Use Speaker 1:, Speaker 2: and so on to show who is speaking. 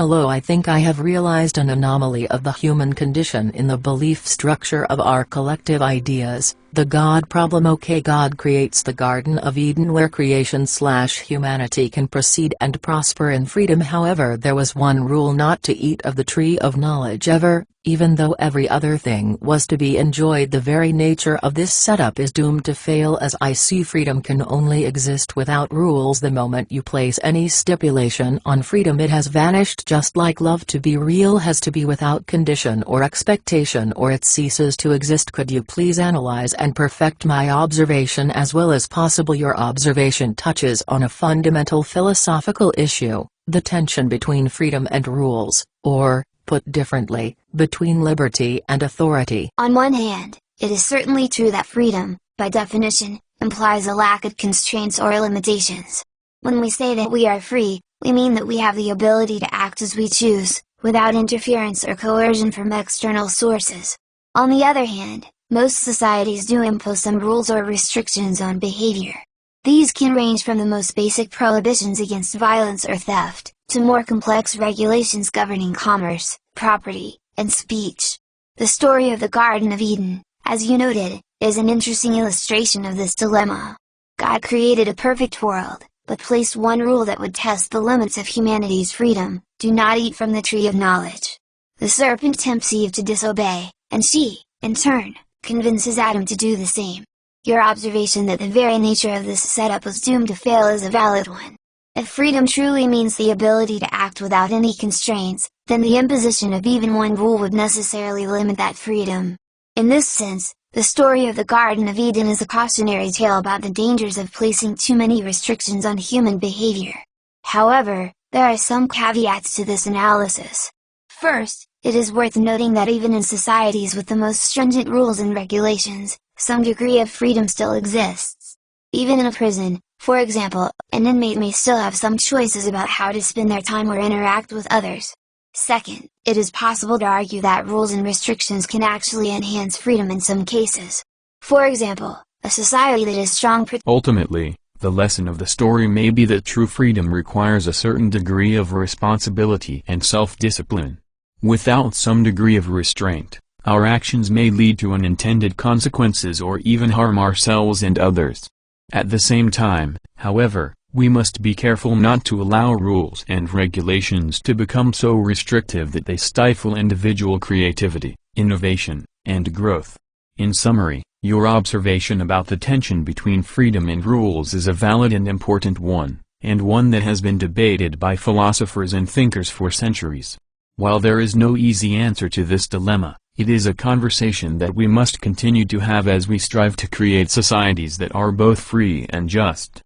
Speaker 1: Hello, I think I have realized an anomaly of the human condition in the belief structure of our collective ideas, the God problem. Okay, God creates the Garden of Eden where creation/humanity can proceed and prosper in freedom. However, there was one rule: not to eat of the tree of knowledge ever, even though every other thing was to be enjoyed. The very nature of this setup is doomed to fail. As I see, freedom can only exist without rules. The moment you place any stipulation on freedom, it has vanished, just like love to be real has to be without condition or expectation, or it ceases to exist. Could you please analyze and perfect my observation as well as possible? Your observation touches on a fundamental philosophical issue, the tension between freedom and rules, or, put differently, between liberty and authority.
Speaker 2: On one hand, it is certainly true that freedom, by definition, implies a lack of constraints or limitations. When we say that we are free, we mean that we have the ability to act as we choose, without interference or coercion from external sources. On the other hand, most societies do impose some rules or restrictions on behavior. These can range from the most basic prohibitions against violence or theft, to more complex regulations governing commerce, property, and speech. The story of the Garden of Eden, as you noted, is an interesting illustration of this dilemma. God created a perfect world, but placed one rule that would test the limits of humanity's freedom: do not eat from the tree of knowledge. The serpent tempts Eve to disobey, and she, in turn, convinces Adam to do the same. Your observation that the very nature of this setup was doomed to fail is a valid one. If freedom truly means the ability to act without any constraints, then the imposition of even one rule would necessarily limit that freedom. In this sense, the story of the Garden of Eden is a cautionary tale about the dangers of placing too many restrictions on human behavior. However, there are some caveats to this analysis. First, it is worth noting that even in societies with the most stringent rules and regulations, some degree of freedom still exists. Even in a prison, for example, an inmate may still have some choices about how to spend their time or interact with others. Second, it is possible to argue that rules and restrictions can actually enhance freedom in some cases. For example, a society that is strong.
Speaker 3: Ultimately, the lesson of the story may be that true freedom requires a certain degree of responsibility and self-discipline. Without some degree of restraint, our actions may lead to unintended consequences or even harm ourselves and others. At the same time, however, we must be careful not to allow rules and regulations to become so restrictive that they stifle individual creativity, innovation, and growth. In summary, your observation about the tension between freedom and rules is a valid and important one, and one that has been debated by philosophers and thinkers for centuries. While there is no easy answer to this dilemma, it is a conversation that we must continue to have as we strive to create societies that are both free and just.